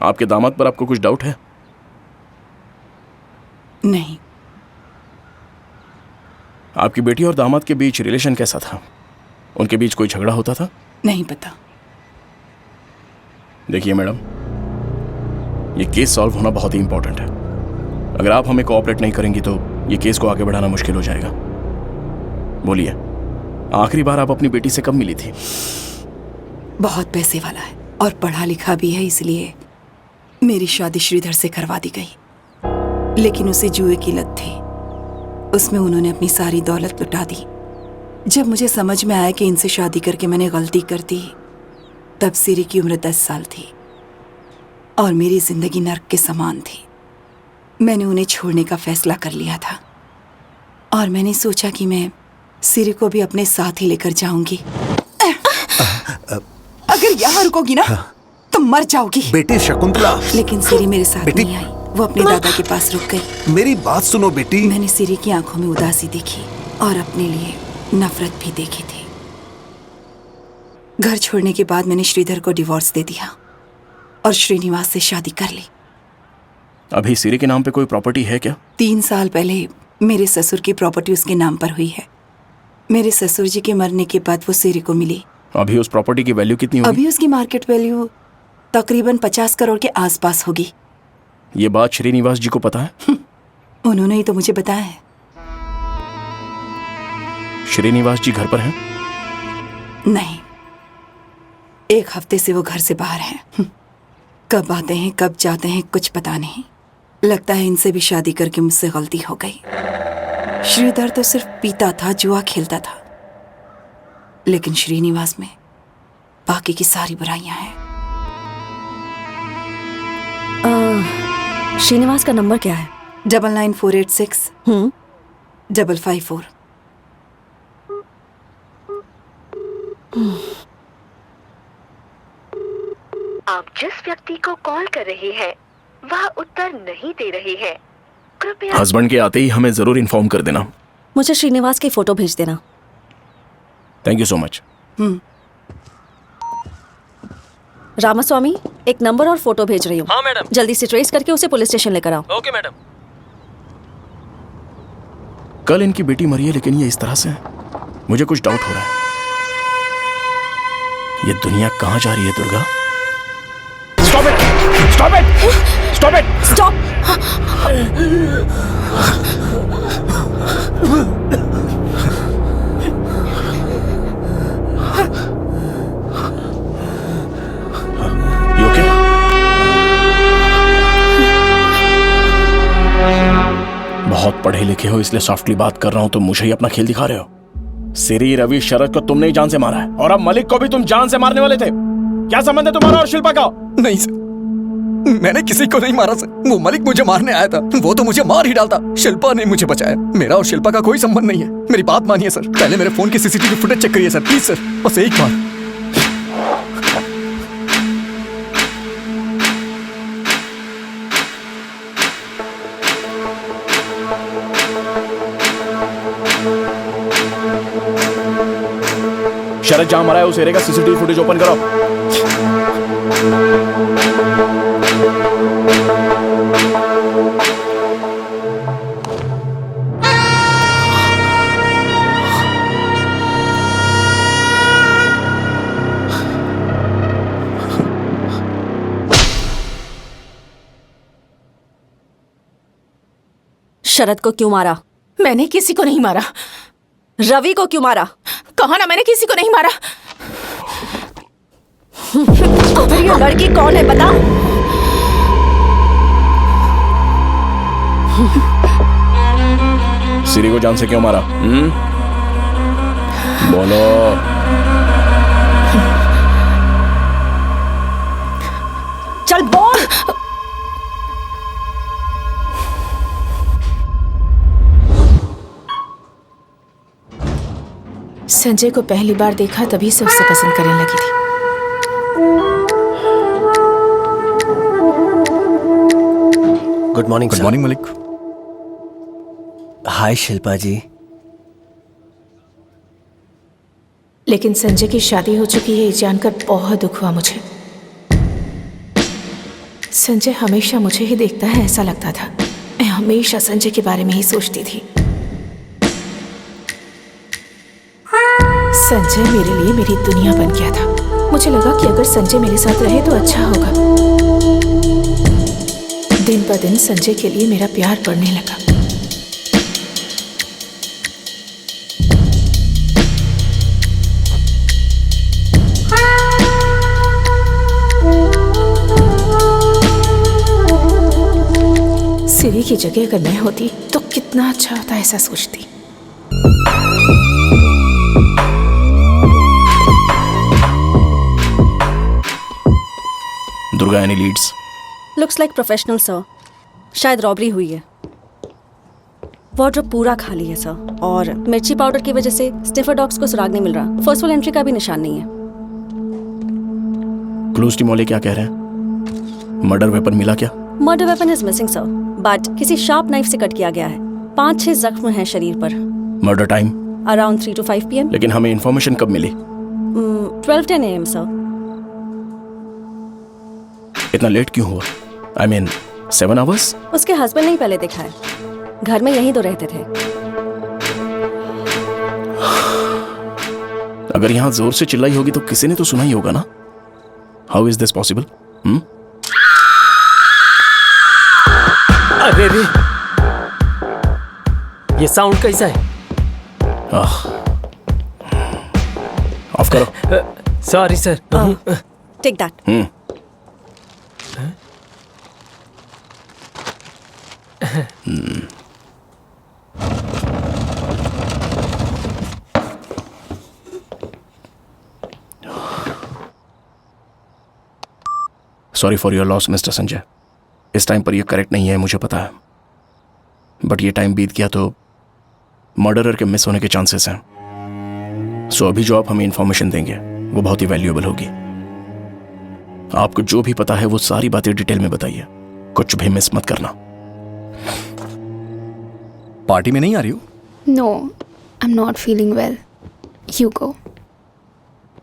आपके दामाद पर आपको कुछ डाउट है? नहीं। आपकी बेटी और दामाद के बीच रिलेशन कैसा था? उनके बीच कोई झगड़ा होता था? नहीं पता। देखिए मैडम, ये केस सॉल्व होना बहुत ही इंपॉर्टेंट है। अगर आप हमें कोऑपरेट नहीं करेंगी तो ये केस को आगे बढ़ाना मुश्किल हो जाएगा। बोलिए, आखिरी बार आप अपनी बेटी से कब मिली थी? बहुत पैसे वाला है और पढ़ा लिखा भी है, इसलिए मेरी शादी श्रीधर से करवा दी गई। लेकिन उसे जुए की लत थी, उसमें उन्होंने अपनी सारी दौलत लुटा दी। जब मुझे समझ में आया कि इनसे शादी करके मैंने गलती कर दी, तब सिरी की उम्र 10 साल थी और मेरी जिंदगी नर्क के समान थी। मैंने उन्हें छोड़ने का फैसला कर लिया था और मैंने सोचा कि मैं सिरी को भी अपने साथ ही लेकर जाऊंगी। अगर यहाँ रुकोगी ना तो मर जाओगी। बेटी शकुंतला। लेकिन सिरी मेरे साथ नहीं आई, वो अपने दादा के पास रुक गई। मेरी बात सुनो बेटी। मैंने सिरी की आंखों में उदासी देखी और अपने लिए नफरत भी देखी थी। घर छोड़ने के बाद मैंने श्रीधर को डिवोर्स दे दिया और श्रीनिवास से शादी कर ली। अभी सिरी के नाम पे कोई प्रॉपर्टी है क्या? 3 साल पहले मेरे ससुर की प्रॉपर्टी उसके नाम पर हुई है। मेरे ससुर जी के मरने के बाद वो सिरी को मिली। अभी उस प्रॉपर्टी की वैल्यू कितनी होगी? अभी उसकी मार्केट वैल्यू तकरीबन 50 करोड़ के आसपास होगी। ये बात श्रीनिवास जी को पता है? उन्होंने ही तो मुझे बताया है। श्रीनिवास जी घर पर हैं? नहीं, 1 हफ्ते से वो घर से बाहर हैं। कब आते हैं कब जाते हैं कुछ पता नहीं। लगता है इनसे भी शादी करके मुझसे गलती हो गई। श्रीधर तो सिर्फ पीता था, जुआ खेलता था, लेकिन श्रीनिवास में बाकी की सारी बुराइयां हैं। श्रीनिवास का नंबर क्या है? 99486 554। आप जिस व्यक्ति को कॉल कर रहे हैं वह उत्तर नहीं दे रही है। कृपया हस्बैंड के आते ही हमें जरूर इन्फॉर्म कर देना। मुझे श्रीनिवास की फोटो भेज देना। Thank you so much. Ramaswamy, एक नंबर और फोटो भेज रही हूँ। हाँ मैडम। जल्दी से ट्रेस करके उसे पुलिस स्टेशन लेकर आओ। Okay madam. कल इनकी बेटी मरी है, लेकिन ये इस तरह से मुझे कुछ डाउट हो रहा है। ये दुनिया कहाँ जा रही है Durga? Stop it! Stop it! Stop it! Stop! You okay? बहुत पढ़े लिखे हो इसलिए सॉफ्टली बात कर रहा हूं, तो मुझे ही अपना खेल दिखा रहे हो। सिरी, रवि, शरद को तुमने ही जान से मारा है और अब मलिक को भी तुम जान से मारने वाले थे। क्या संबंध है तुम्हारा और शिल्पा का? नहीं सर, मैंने किसी को नहीं मारा सर। वो मलिक मुझे मारने आया था, वो तो मुझे मार ही डालता। शिल्पा ने मुझे बचाया। मेरा और शिल्पा का कोई संबंध नहीं है। मेरी बात मानिए सर। पहले मेरे फोन की सीसीटीवी फुटेज चेक करिए सर, प्लीज सर, बस एक बार। शरद जहां मरा है उस एरिया का सीसीटीवी फुटेज ओपन करो। शरद को क्यों मारा? मैंने किसी को नहीं मारा। रवि को क्यों मारा? कहा ना, मैंने किसी को नहीं मारा। फिर ये लड़की कौन है बता? सिरी को जान से क्यों मारा? बोलो। चल बोल। संजय को पहली बार देखा तभी से उससे पसंद करने लगी थी। Good morning. Good morning Malik. Hi Shilpa ji. लेकिन संजय की शादी हो चुकी है ये जानकर बहुत दुख हुआ मुझे। संजय हमेशा मुझे ही देखता है ऐसा लगता था। मैं हमेशा संजय के बारे में ही सोचती थी। संजय मेरे लिए मेरी दुनिया बन गया था। मुझे लगा कि अगर संजय मेरे साथ रहे तो अच्छा होगा। दिन ब दिन संजय के लिए मेरा प्यार बढ़ने लगा। सिरी की जगह अगर मैं होती तो कितना अच्छा होता, ऐसा सोचती। Durga, any leads? Looks like professional sir. शायद रॉबरी हुई है। वार्डरोब पूरा खाली है सर, और मिर्ची पाउडर की वजह से स्निफर डॉग्स को सुराग नहीं मिल रहा। फर्स्ट एंट्री का भी निशान नहीं है। क्लूज टीम वाले क्या कह रहे हैं? मर्डर वेपन मिला क्या? Murder weapon is missing sir, but किसी शार्प नाइफ से कट किया गया है। 5-6 जख्म हैं शरीर पर। Murder time? Around 3 to 5 PM। लेकिन हमें इन्फॉर्मेशन कब मिली? 12-10 AM सर। इतना लेट क्यों हुआ? I mean, 7 hours? उसके हस्बैंड ने ही पहले देखा है। घर में यहीं तो रहते थे। अगर यहाँ जोर से चिल्लाई होगी तो किसी ने तो सुना ही होगा ना? How is this possible? अरे रे, ये साउंड कैसा है? ऑफ करो। Sorry sir. Take that. Sorry for your loss mister Sanjay. इस टाइम पर यह करेक्ट नहीं है, मुझे पता है, बट ये टाइम बीत गया तो मर्डरर के मिस होने के चांसेस हैं। सो अभी जो आप हमें इंफॉर्मेशन देंगे वो बहुत ही वैल्यूएबल होगी। आपको जो भी पता है वो सारी बातें डिटेल में बताइए, कुछ भी मिस मत करना। पार्टी में नहीं आ रही हो? No, I'm not feeling well. You go.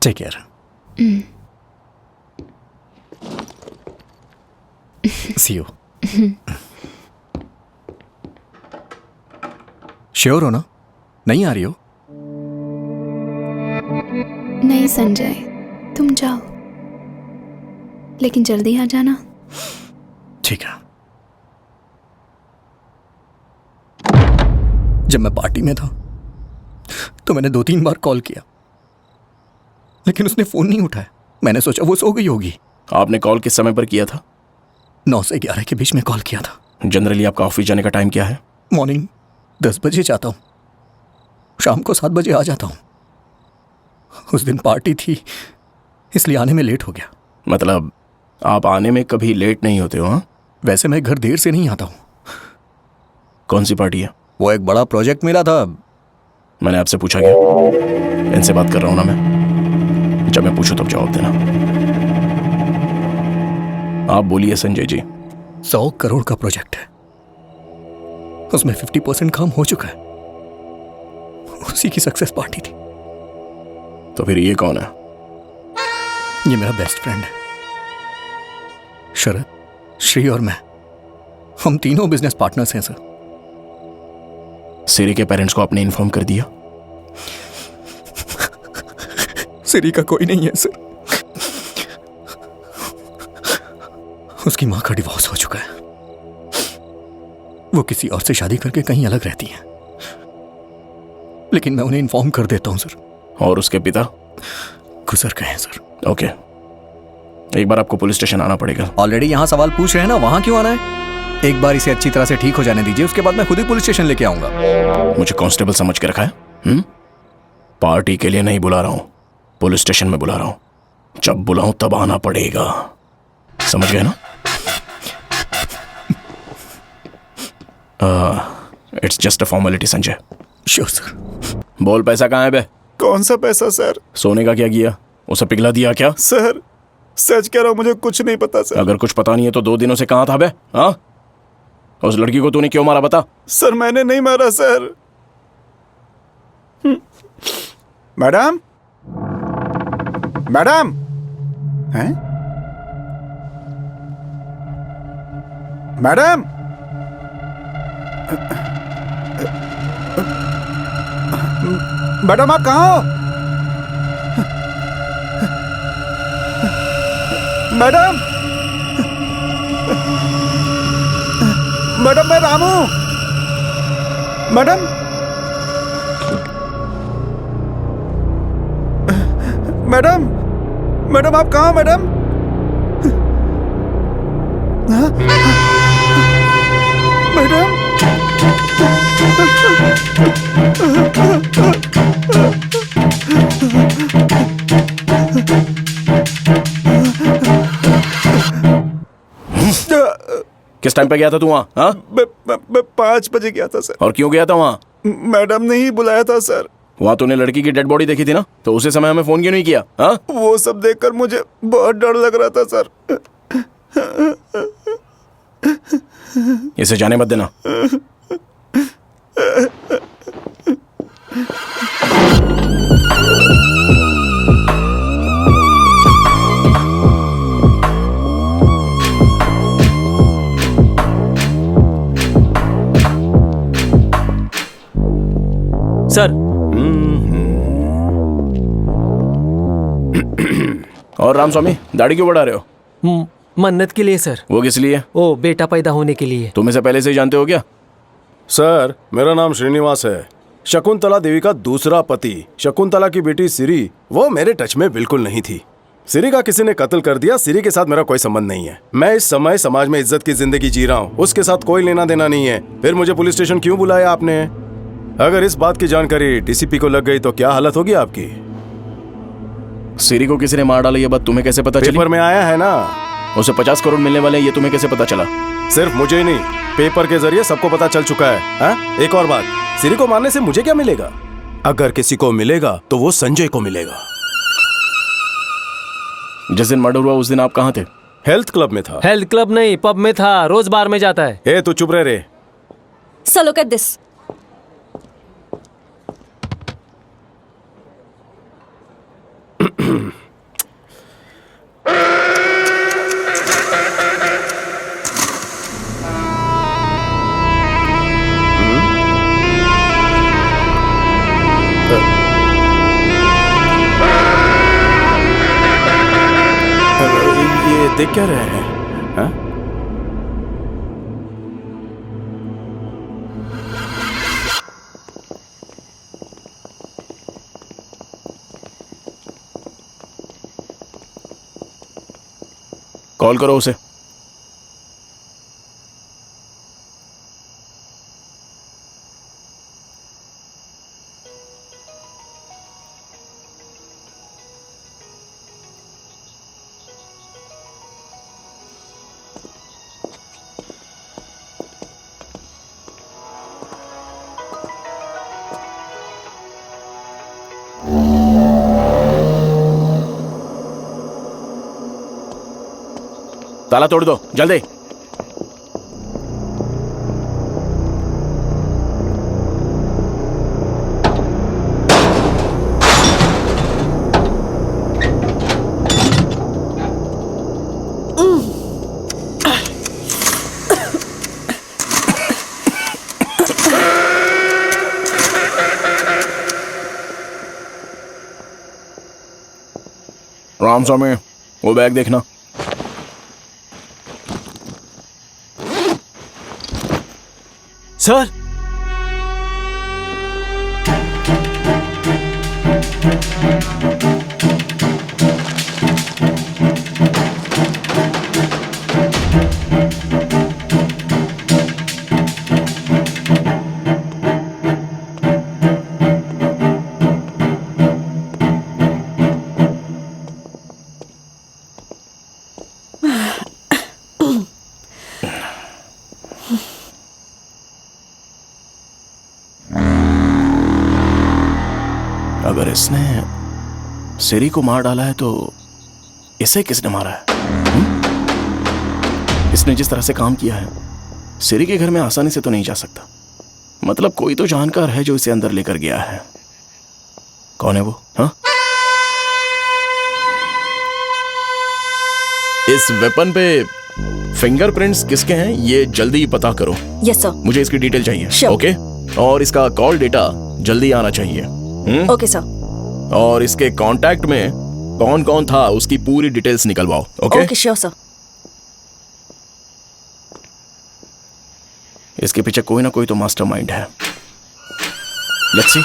Take care. See you. Sure हो ना? नहीं आ रही हो? नहीं संजय, तुम जाओ, लेकिन जल्दी आ जाना। ठीक है। जब मैं पार्टी में था तो मैंने 2-3 बार कॉल किया, लेकिन उसने फोन नहीं उठाया। मैंने सोचा वो सो गई होगी। आपने कॉल किस समय पर किया था? 9 से 11 के बीच में कॉल किया था। जनरली आपका ऑफिस जाने का टाइम क्या है? मॉर्निंग 10 बजे जाता हूँ, शाम को 7 बजे आ जाता हूँ। उस दिन पार्टी थी इसलिए आने में लेट हो गया। मतलब आप आने में कभी लेट नहीं होते हो? हाँ, वैसे मैं घर देर से नहीं आता हूँ। कौन सी पार्टी है? वो एक बड़ा प्रोजेक्ट मिला था। मैंने आपसे पूछा क्या? इनसे बात कर रहा हूं ना मैं। जब मैं पूछूं तब जवाब देना। आप बोलिए संजय जी। 100 करोड़ का प्रोजेक्ट है, उसमें 50% काम हो चुका है। उसी की सक्सेस पार्टी थी। तो फिर ये कौन है? ये मेरा बेस्ट फ्रेंड है शरद, श्री और मैं। हम तीनों बिजनेस पार्टनर्स हैं सर। सिरी के पेरेंट्स को आपने इन्फॉर्म कर दिया? सिरी का कोई नहीं है सर। उसकी मां का डिवोर्स हो चुका है। वो किसी और से शादी करके कहीं अलग रहती है, लेकिन मैं उन्हें इन्फॉर्म कर देता हूं सर। और उसके पिता? गुजर गए हैं सर। ओके, एक बार आपको पुलिस स्टेशन आना पड़ेगा। ऑलरेडी यहाँ सवाल पूछ रहे हैं ना, वहां क्यों आना है? एक बार इसे अच्छी तरह से ठीक हो जाने दीजिए, उसके बाद मैं खुद ही पुलिस स्टेशन लेके आऊंगा। मुझे कांस्टेबल समझ के रखा है? पार्टी के लिए नहीं बुला रहा हूं, पुलिस स्टेशन में बुला रहा हूं। जब बुलाऊं तब आना पड़ेगा, समझ गए ना? It's just a formality Sanjay. Sure sir. बोल, पैसा कहाँ है बे? कौन सा पैसा सर? सोने का क्या किया? उसे पिघला दिया क्या? सर सच कह रहा हूं, मुझे कुछ नहीं पता सर। अगर कुछ पता नहीं है तो 2 दिनों से कहाँ था बे? हाँ, उस लड़की को तूने क्यों मारा बता? सर मैंने नहीं मारा सर। मैडम, मैडम हैं? मैडम, मैडम आप कहाँ हो? मैडम, मैडम मैं रामू। मैडम, मैडम, मैडम आप कहाँ हो मैडम? हाँ? मैडम, किस टाइम पे गया था तू वहाँ? हाँ? मैं 5 बजे गया था सर। और क्यों गया था वहाँ? मैडम ने ही बुलाया था सर। वहाँ तूने लड़की की डेड बॉडी देखी थी ना, तो उसी समय हमें फोन क्यों नहीं किया? हाँ? वो सब देखकर मुझे बहुत डर लग रहा था सर। इसे जाने मत देना। सर। और रामस्वामी, दाढ़ी क्यों बढ़ा रहे हो? मन्नत के लिए सर। वो किस लिए? ओ, बेटा पैदा होने के लिए। तुम इसे पहले से ही जानते हो क्या? सर, मेरा नाम श्रीनिवास है। शकुंतला देवी का दूसरा पति, शकुंतला की बेटी सिरी, वो मेरे टच में बिल्कुल नहीं थी। सिरी का किसी ने कत्ल कर दिया। सिरी के साथ मेरा कोई संबंध नहीं है। मैं इस समय समाज में इज्जत की जिंदगी जी रहा हूँ, उसके साथ कोई लेना देना नहीं है। फिर मुझे पुलिस स्टेशन क्यों बुलाया आपने? अगर इस बात की जानकारी डीसीपी को लग गई तो क्या हालत होगी आपकी? सिरी को किसी ने मार डाला, ये बात तुम्हें कैसे पता चली? पेपर में आया है ना। उसे 50 करोड़ मिलने वाले हैं, ये तुम्हें कैसे पता चला? सिर्फ मुझे ही नहीं, पेपर के जरिए सबको पता चल चुका है। हा? एक और बात, सिरी को मारने से मुझे क्या मिलेगा? अगर किसी को मिलेगा तो वो संजय को मिलेगा। जिस दिन मर्डर हुआ उस दिन आप कहाँ थे? हेल्थ क्लब में था। हेल्थ क्लब नहीं, पब में था। रोज बार में जाता है। ए तू चुप रह रे। Sir look at this. ये देख क्या रहे हैं? हाँ? कॉल करो उसे। ताला तोड़ दो जल्दी। रामस्वामी, वो बैग देखना। सर, अगर इसने सिरी को मार डाला है तो इसे किसने मारा है? इसने जिस तरह से काम किया है, सिरी के घर में आसानी से तो नहीं जा सकता। मतलब कोई तो जानकार है जो इसे अंदर लेकर गया है। कौन है वो? हाँ? इस वेपन पे फिंगरप्रिंट्स किसके हैं ये जल्दी पता करो। Yes sir. मुझे इसकी डिटेल चाहिए। Sure. ओके, और इसका कॉल डेटा जल्दी आना चाहिए। Okay sir. और इसके कांटेक्ट में कौन कौन था उसकी पूरी डिटेल्स निकलवाओ। Okay okay sure sir. इसके पीछे कोई ना कोई तो मास्टरमाइंड है। लेट्स सी।